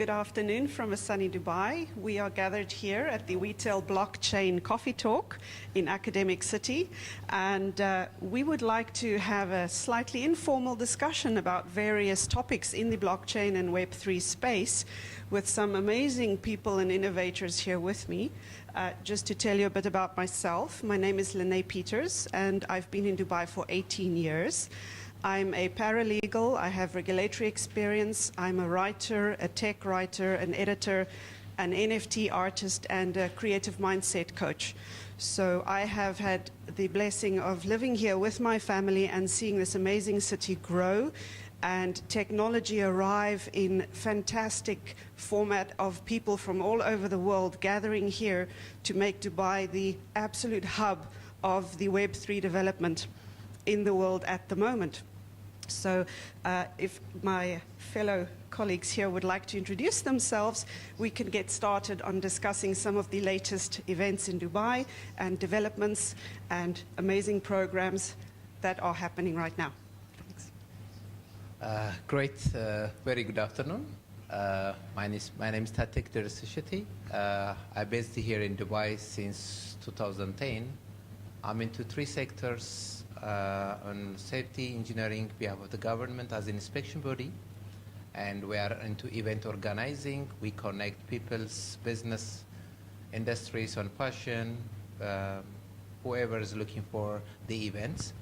Good afternoon from a sunny Dubai. We are gathered here at the WeTel Blockchain Coffee Talk in Academic City, and we would like to have a slightly informal discussion about various topics in the blockchain and Web3 space with some amazing people and innovators here with me. Just to tell you a bit about myself, my name is Lene Peters, and I've been in Dubai for 18 years. I'm a paralegal, I have regulatory experience, I'm a writer, a tech writer, an editor, an NFT artist, and a creative mindset coach. So I have had the blessing of living here with my family and seeing this amazing city grow and technology arrive in fantastic format of people from all over the world gathering here to make Dubai the absolute hub of the Web3 development in the world at the moment. So if my fellow colleagues here would like to introduce themselves, we can get started on discussing some of the latest events in Dubai and developments and amazing programs that are happening right now. Thanks. Great, very good afternoon. My name is Tatek Derisishiti. I'm based here in Dubai since 2010. I'm into three sectors. On safety, engineering, we have the government as an inspection body, and we are into event organizing. We connect people's business, industries on passion, whoever is looking for the events.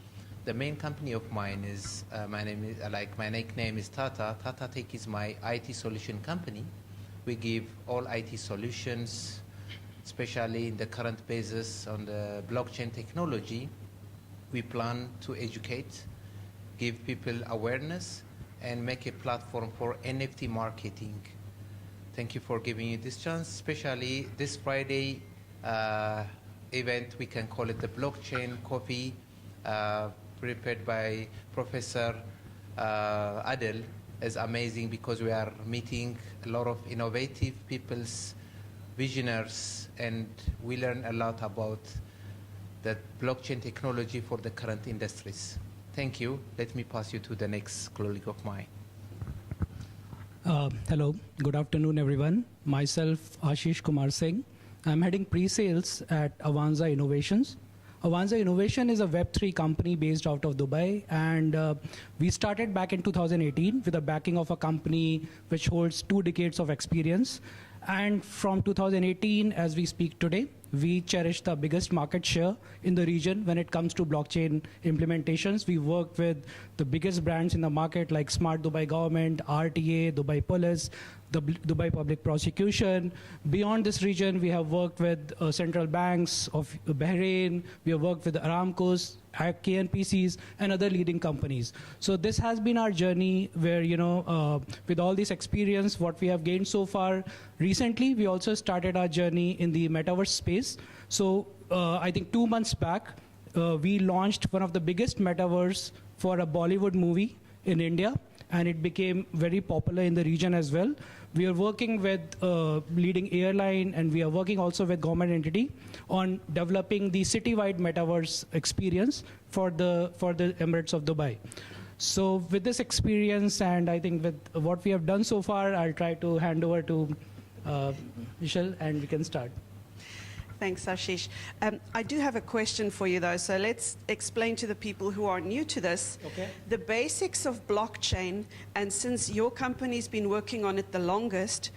The main company of mine is, my nickname is Tata. Tata Tech is my IT solution company. We give all IT solutions, especially in the current basis on the blockchain technology. We plan to educate, give people awareness, and make a platform for NFT marketing. Thank you for giving me this chance, especially this Friday event. We can call it the Blockchain Coffee, prepared by Professor Adel. Is amazing because we are meeting a lot of innovative people's visionaries, and we learn a lot about that blockchain technology for the current industries. Thank you. Let me pass you to the next colleague of mine. Hello, good afternoon everyone. Myself, Ashish Kumar Singh. I'm heading pre-sales at Avanza Innovations. Avanza Innovation is a Web3 company based out of Dubai, and we started back in 2018 with the backing of a company which holds 2 decades of experience. And from 2018, as we speak today, we cherish the biggest market share in the region when it comes to blockchain implementations. We work with the biggest brands in the market like Smart Dubai Government, RTA, Dubai Police, the Dubai Public Prosecution. Beyond this region, we have worked with central banks of Bahrain. We have worked with Aramco's, KNPCs, and other leading companies. So this has been our journey where, with all this experience, what we have gained so far. Recently, we also started our journey in the metaverse space. So I think 2 months back, we launched one of the biggest metaverse for a Bollywood movie in India, and it became very popular in the region as well. We are working with leading airline, and we are working also with government entity on developing the citywide metaverse experience for the Emirates of Dubai. So with this experience, and I think with what we have done so far, I'll try to hand over to Michelle, and we can start. Thanks, Ashish. I do have a question for you, though, so let's explain to the people who are new to this the basics of blockchain, and since your company's been working on it the longest,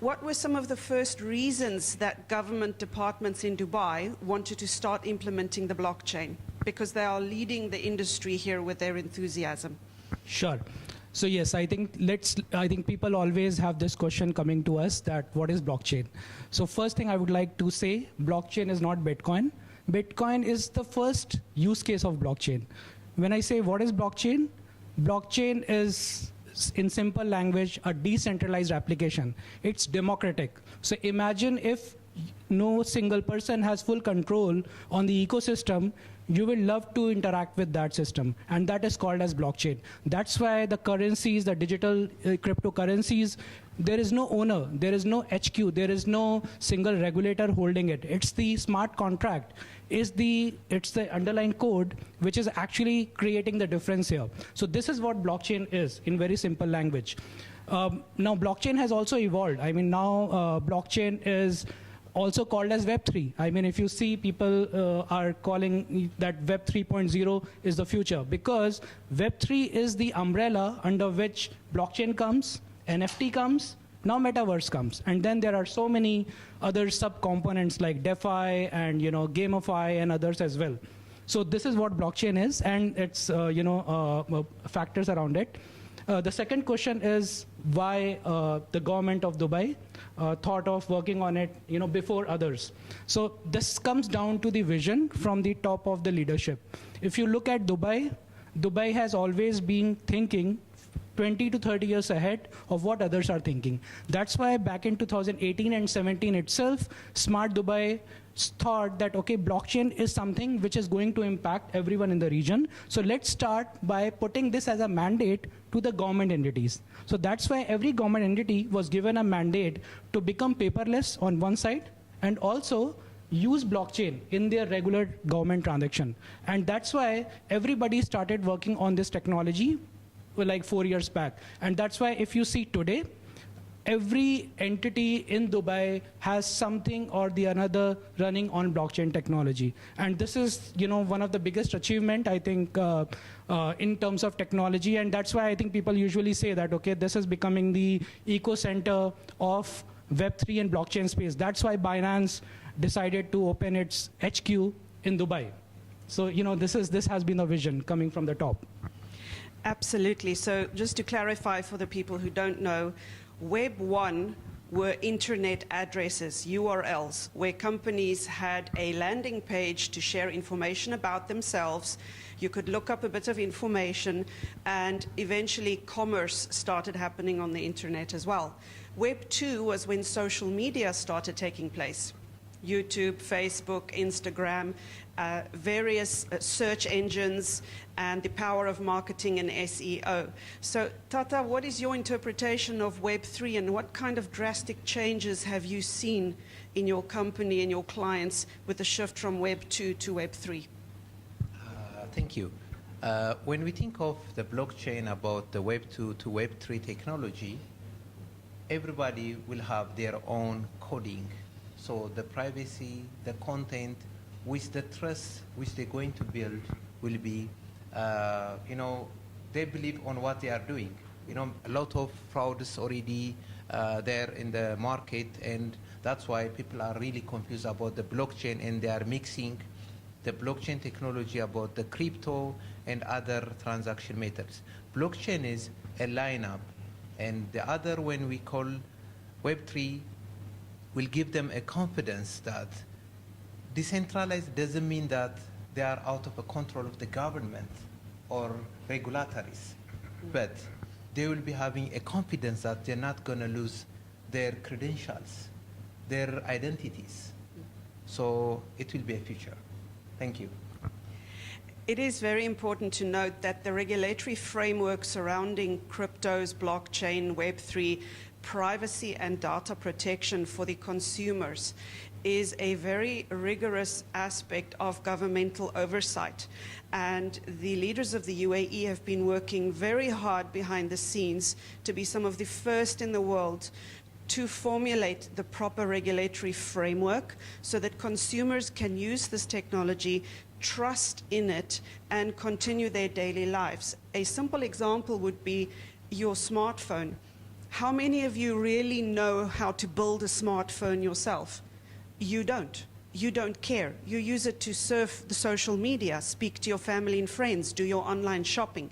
what were some of the first reasons that government departments in Dubai wanted to start implementing the blockchain? Because they are leading the industry here with their enthusiasm. Sure. So yes, I think people always have this question coming to us that what is blockchain? So first thing I would like to say, blockchain is not Bitcoin. Bitcoin is the first use case of blockchain. When I say what is blockchain? Blockchain is, in simple language, a decentralized application. It's democratic. So imagine if no single person has full control on the ecosystem, you will love to interact with that system, and that is called as blockchain. That's why the currencies, the digital cryptocurrencies, there is no owner, there is no HQ, there is no single regulator holding it. It's the smart contract, it's the underlying code which is actually creating the difference here. So this is what blockchain is in very simple language. Now, blockchain has also evolved. I mean, now blockchain is also called as Web3. I mean, if you see, people are calling that Web 3.0 is the future, because Web3 is the umbrella under which blockchain comes, NFT comes, now metaverse comes, and then there are so many other sub-components like DeFi and GameFi and others as well. So this is what blockchain is, and its factors around it. The second question is why the government of Dubai thought of working on it before others. So this comes down to the vision from the top of the leadership. If you look at Dubai, Dubai has always been thinking 20 to 30 years ahead of what others are thinking. That's why back in 2018 and 17 itself, Smart Dubai thought that, okay, blockchain is something which is going to impact everyone in the region. So let's start by putting this as a mandate to the government entities. So that's why every government entity was given a mandate to become paperless on one side and also use blockchain in their regular government transaction. And that's why everybody started working on this technology like 4 years back. And that's why if you see today, every entity in Dubai has something or the another running on blockchain technology. And this is one of the biggest achievement, I think, in terms of technology. And that's why I think people usually say that, okay, this is becoming the eco-center of Web3 and blockchain space. That's why Binance decided to open its HQ in Dubai. So this has been a vision coming from the top. Absolutely. So just to clarify for the people who don't know, Web 1 were internet addresses, URLs, where companies had a landing page to share information about themselves. You could look up a bit of information, and eventually commerce started happening on the internet as well. Web 2 was when social media started taking place. YouTube, Facebook, Instagram, various search engines, and the power of marketing and SEO. So, Tata, what is your interpretation of Web3, and what kind of drastic changes have you seen in your company and your clients with the shift from Web 2 to Web 3? Thank you. When we think of the blockchain, about the Web 2 to Web 3 technology, everybody will have their own coding. So the privacy, the content, with the trust which they're going to build will be, they believe on what they are doing. A lot of frauds already there in the market, and that's why people are really confused about the blockchain, and they are mixing the blockchain technology about the crypto and other transaction methods. Blockchain is a lineup, and the other, when we call Web3, will give them a confidence that decentralized doesn't mean that they are out of the control of the government or regulatories, but they will be having a confidence that they're not going to lose their credentials, their identities. So it will be a future. Thank you. It is very important to note that the regulatory framework surrounding cryptos, blockchain, Web3, privacy and data protection for the consumers is a very rigorous aspect of governmental oversight. And the leaders of the UAE have been working very hard behind the scenes to be some of the first in the world to formulate the proper regulatory framework so that consumers can use this technology, trust in it, and continue their daily lives. A simple example would be your smartphone. How many of you really know how to build a smartphone yourself? You don't. You don't care. You use it to surf the social media, speak to your family and friends, do your online shopping.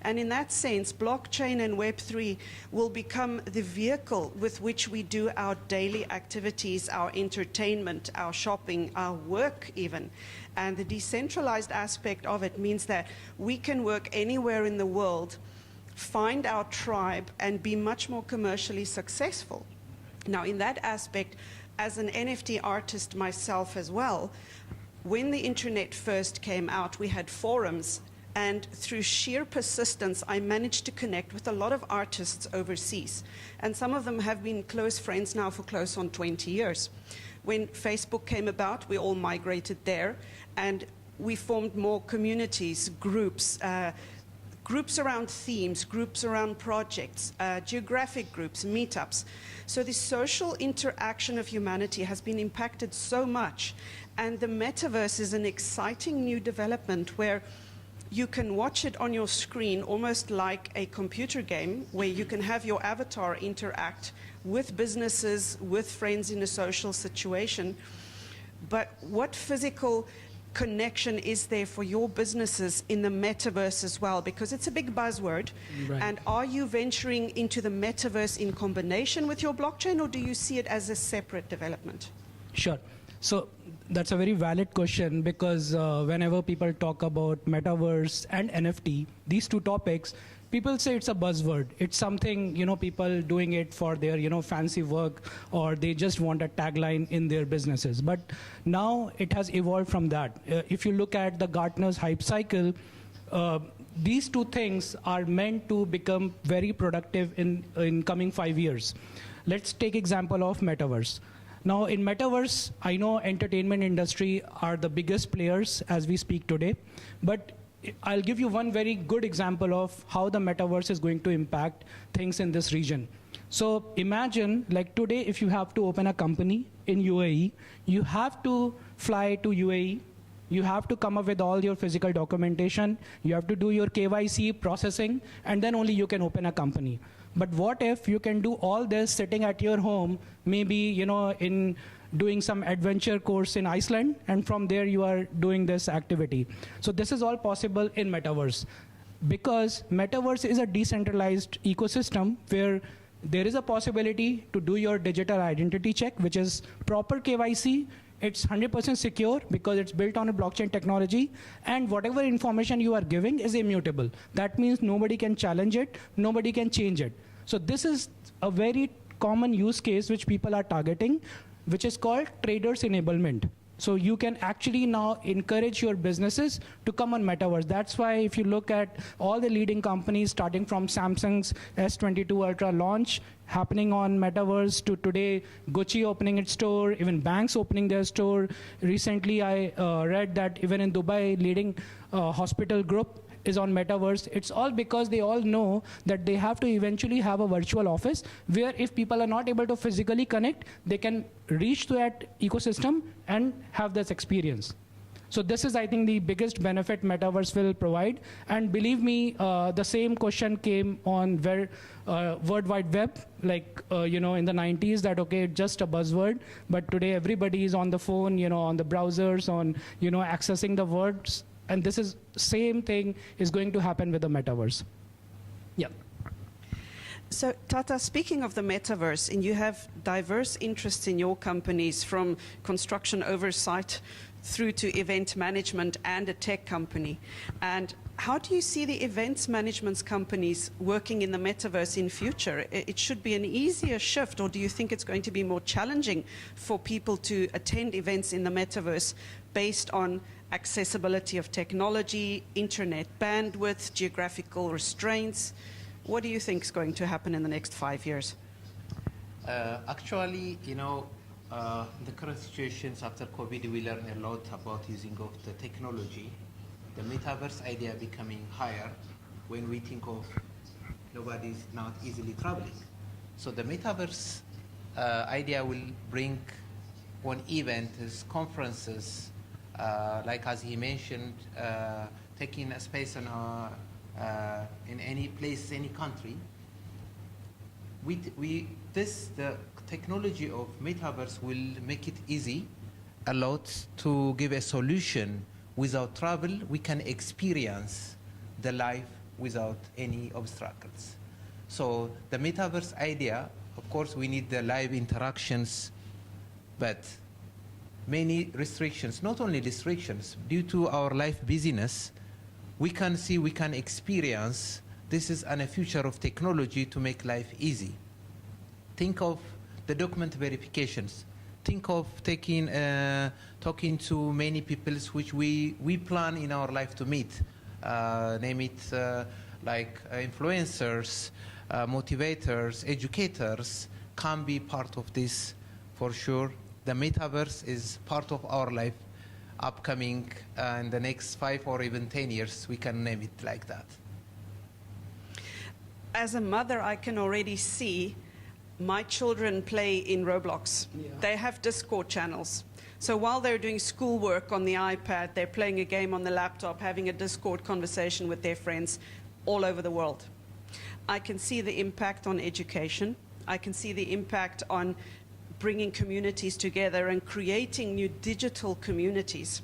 And in that sense, blockchain and Web3 will become the vehicle with which we do our daily activities, our entertainment, our shopping, our work even. And the decentralized aspect of it means that we can work anywhere in the world, find our tribe, and be much more commercially successful. Now, in that aspect, as an NFT artist myself as well, when the internet first came out, we had forums, and through sheer persistence, I managed to connect with a lot of artists overseas. And some of them have been close friends now for close on 20 years. When Facebook came about, we all migrated there, and we formed more communities, groups, groups around themes, groups around projects, geographic groups, meetups. So the social interaction of humanity has been impacted so much. And the metaverse is an exciting new development where you can watch it on your screen almost like a computer game where you can have your avatar interact with businesses, with friends in a social situation. But what physical connection is there for your businesses in the metaverse as well? Because it's a big buzzword. Right. And are you venturing into the metaverse in combination with your blockchain, or do you see it as a separate development? Sure. So that's a very valid question, because whenever people talk about metaverse and NFT, these two topics, people say it's a buzzword. It's something, people doing it for their, fancy work, or they just want a tagline in their businesses. But now it has evolved from that. If you look at the Gartner's hype cycle, these two things are meant to become very productive in coming 5 years. Let's take example of metaverse. Now, in metaverse, I know entertainment industry are the biggest players as we speak today, but I'll give you one very good example of how the metaverse is going to impact things in this region. So imagine, like today, if you have to open a company in UAE, you have to fly to UAE, you have to come up with all your physical documentation, you have to do your KYC processing, and then only you can open a company. But what if you can do all this sitting at your home, maybe in doing some adventure course in Iceland, and from there you are doing this activity. So this is all possible in metaverse, because metaverse is a decentralized ecosystem where there is a possibility to do your digital identity check, which is proper KYC. It's 100% secure because it's built on a blockchain technology, and whatever information you are giving is immutable. That means nobody can challenge it, nobody can change it. So this is a very common use case which people are targeting, which is called traders enablement. So you can actually now encourage your businesses to come on metaverse. That's why if you look at all the leading companies, starting from Samsung's S22 Ultra launch happening on metaverse to today, Gucci opening its store, even banks opening their store. Recently, I read that even in Dubai, leading hospital group is on metaverse. It's all because they all know that they have to eventually have a virtual office where if people are not able to physically connect, they can reach to that ecosystem and have this experience. So this is, I think, the biggest benefit metaverse will provide. And believe me, the same question came on World Wide Web, like, in the 90s, that, okay, it's just a buzzword. But today, everybody is on the phone, on the browsers, on, accessing the words. And this is same thing is going to happen with the metaverse. Yeah. So Tata, speaking of the metaverse, and you have diverse interests in your companies, from construction oversight through to event management and a tech company. And how do you see the events management companies working in the metaverse in future? It should be an easier shift, or do you think it's going to be more challenging for people to attend events in the metaverse based on accessibility of technology, internet bandwidth, geographical restraints? What do you think is going to happen in the next 5 years? Actually, the current situations after COVID, we learn a lot about using of the technology. The metaverse idea becoming higher when we think of nobody's not easily traveling. So the metaverse idea will bring on events, conferences, like as he mentioned, taking a space in any place, any country. The technology of metaverse will make it easy a lot to give a solution. Without travel, we can experience the life without any obstacles. So the metaverse idea, of course, we need the live interactions, but many restrictions, not only restrictions, due to our life busyness, we can see, we can experience, this is a future of technology to make life easy. Think of the document verifications. Think of talking to many people which we plan in our life to meet. Name it like influencers, motivators, educators can be part of this for sure. The metaverse is part of our life upcoming in the next 5 or even 10 years. We can name it like that. as a mother, I can already see my children play in Roblox. Yeah. They have Discord channels. So while they're doing schoolwork on the iPad, they're playing a game on the laptop, having a Discord conversation with their friends all over the world. I can see the impact on education. I can see the impact on bringing communities together and creating new digital communities.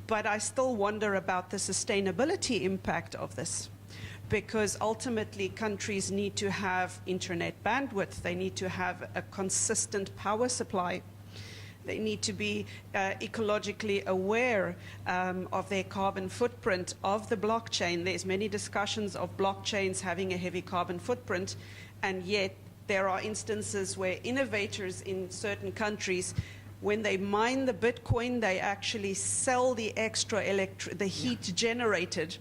But I still wonder about the sustainability impact of this, because ultimately countries need to have internet bandwidth. They need to have a consistent power supply. They need to be ecologically aware of their carbon footprint of the blockchain. There's many discussions of blockchains having a heavy carbon footprint, and yet there are instances where innovators in certain countries, when they mine the Bitcoin, they actually sell the extra the heat generated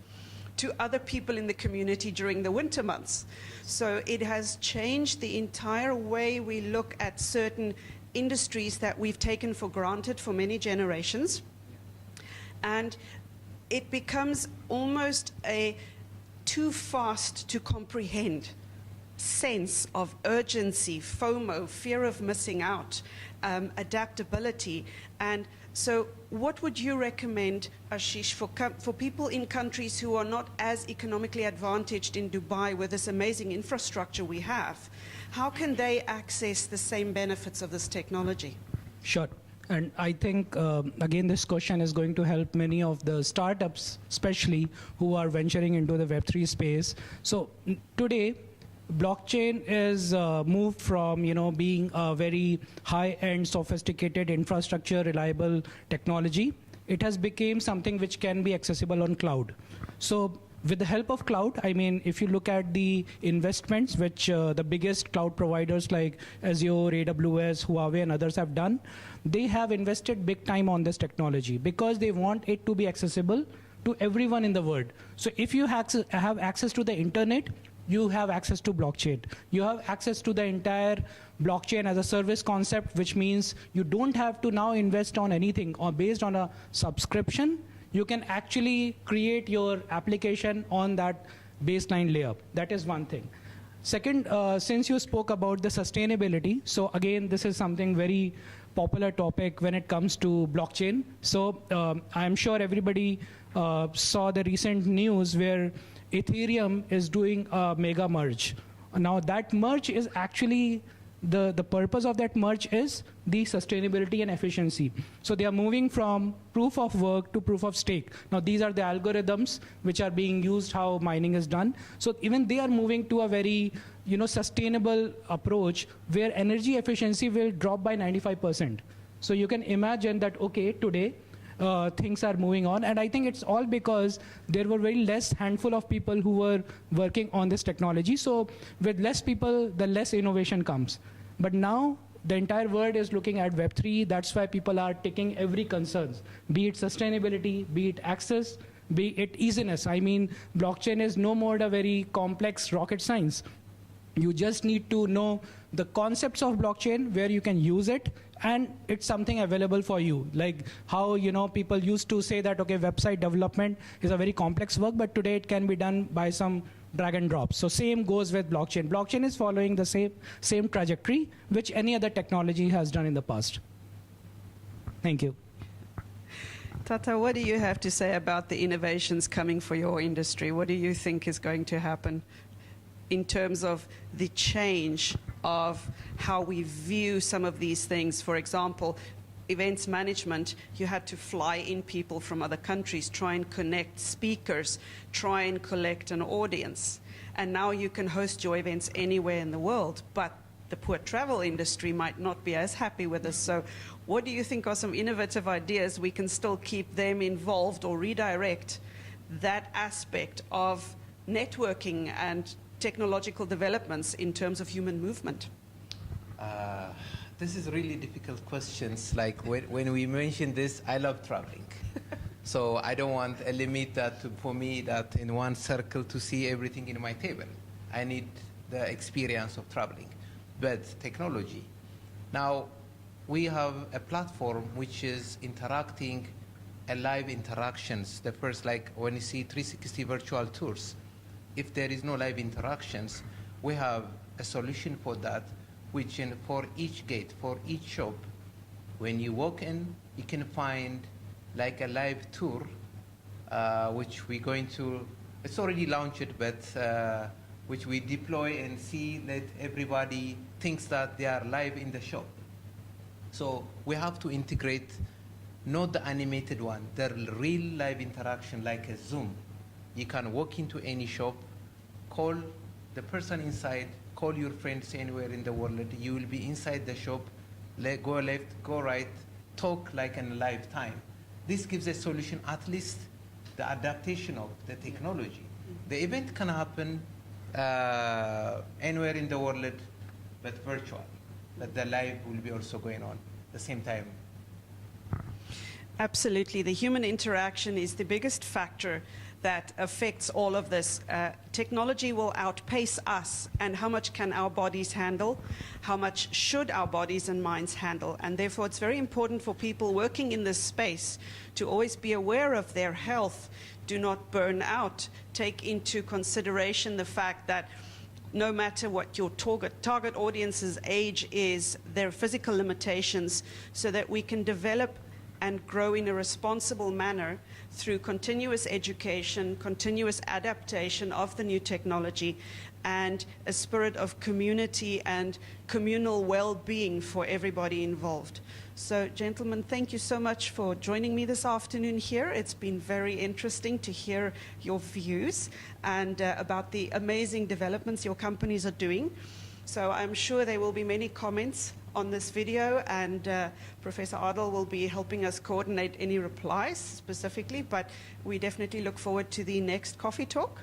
to other people in the community during the winter months. So it has changed the entire way we look at certain industries that we've taken for granted for many generations. And it becomes almost a too fast to comprehend sense of urgency, FOMO, fear of missing out, adaptability. And so what would you recommend, Ashish, for people in countries who are not as economically advantaged in Dubai with this amazing infrastructure we have? How can they access the same benefits of this technology? Sure. And I think, again, this question is going to help many of the startups, especially who are venturing into the Web3 space. So today, blockchain is moved from being a very high-end, sophisticated infrastructure, reliable technology. It has become something which can be accessible on cloud. So with the help of cloud, I mean, if you look at the investments which the biggest cloud providers like Azure, AWS, Huawei, and others have done, they have invested big time on this technology because they want it to be accessible to everyone in the world. So if you have access to the internet, you have access to blockchain. You have access to the entire blockchain as a service concept, which means you don't have to now invest on anything or based on a subscription. You can actually create your application on that baseline layer. That is one thing. Second, since you spoke about the sustainability, so again, this is something very popular topic when it comes to blockchain. So I'm sure everybody saw the recent news where Ethereum is doing a mega merge. Now that merge is actually, the purpose of that merge is the sustainability and efficiency. So they are moving from proof of work to proof of stake. Now these are the algorithms which are being used, how mining is done. So even they are moving to a very sustainable approach where energy efficiency will drop by 95%. So you can imagine that, okay, today, things are moving on, and I think it's all because there were very less handful of people who were working on this technology. So with less people, the less innovation comes. But now the entire world is looking at Web3. That's why people are taking every concerns, be it sustainability, be it access, be it easiness. I mean, blockchain is no more a very complex rocket science. You just need to know the concepts of blockchain, where you can use it, and it's something available for you. Like how people used to say that, okay, website development is a very complex work, but today it can be done by some drag and drop. So same goes with blockchain. Blockchain is following the same trajectory which any other technology has done in the past. Thank you. Tata, what do you have to say about the innovations coming for your industry? What do you think is going to happen in terms of the change of how we view some of these things? For example, events management, you had to fly in people from other countries, try and connect speakers, try and collect an audience. And now you can host your events anywhere in the world, but the poor travel industry might not be as happy with us. So what do you think are some innovative ideas we can still keep them involved or redirect that aspect of networking and technological developments in terms of human movement? This is really difficult questions. Like when we mention this, I love traveling. So I don't want a limit for me that in one circle to see everything in my table. I need the experience of traveling. But technology. Now, we have a platform which is interacting, live interactions. The first, like when you see 360 virtual tours, if there is no live interactions, we have a solution for that, which for each gate, for each shop, when you walk in, you can find like a live tour, which we're going to, it's already launched, but which we deploy and see that everybody thinks that they are live in the shop. So we have to integrate not the animated one, the real live interaction like a Zoom. You can walk into any shop, call the person inside, call your friends anywhere in the world. You will be inside the shop, go left, go right, talk like in live time. This gives a solution, at least the adaptation of the technology. The event can happen anywhere in the world, but virtual. But the live will be also going on at the same time. Absolutely. The human interaction is the biggest factor that affects all of this. Technology will outpace us, and how much can our bodies handle? How much should our bodies and minds handle? And therefore, it's very important for people working in this space to always be aware of their health, do not burn out, take into consideration the fact that no matter what your target audience's age is, there are physical limitations, so that we can develop and grow in a responsible manner through continuous education, continuous adaptation of the new technology, and a spirit of community and communal well-being for everybody involved. So, gentlemen, thank you so much for joining me this afternoon here. It's been very interesting to hear your views and about the amazing developments your companies are doing. So I'm sure there will be many comments on this video, and Professor Adel will be helping us coordinate any replies specifically, but we definitely look forward to the next coffee talk.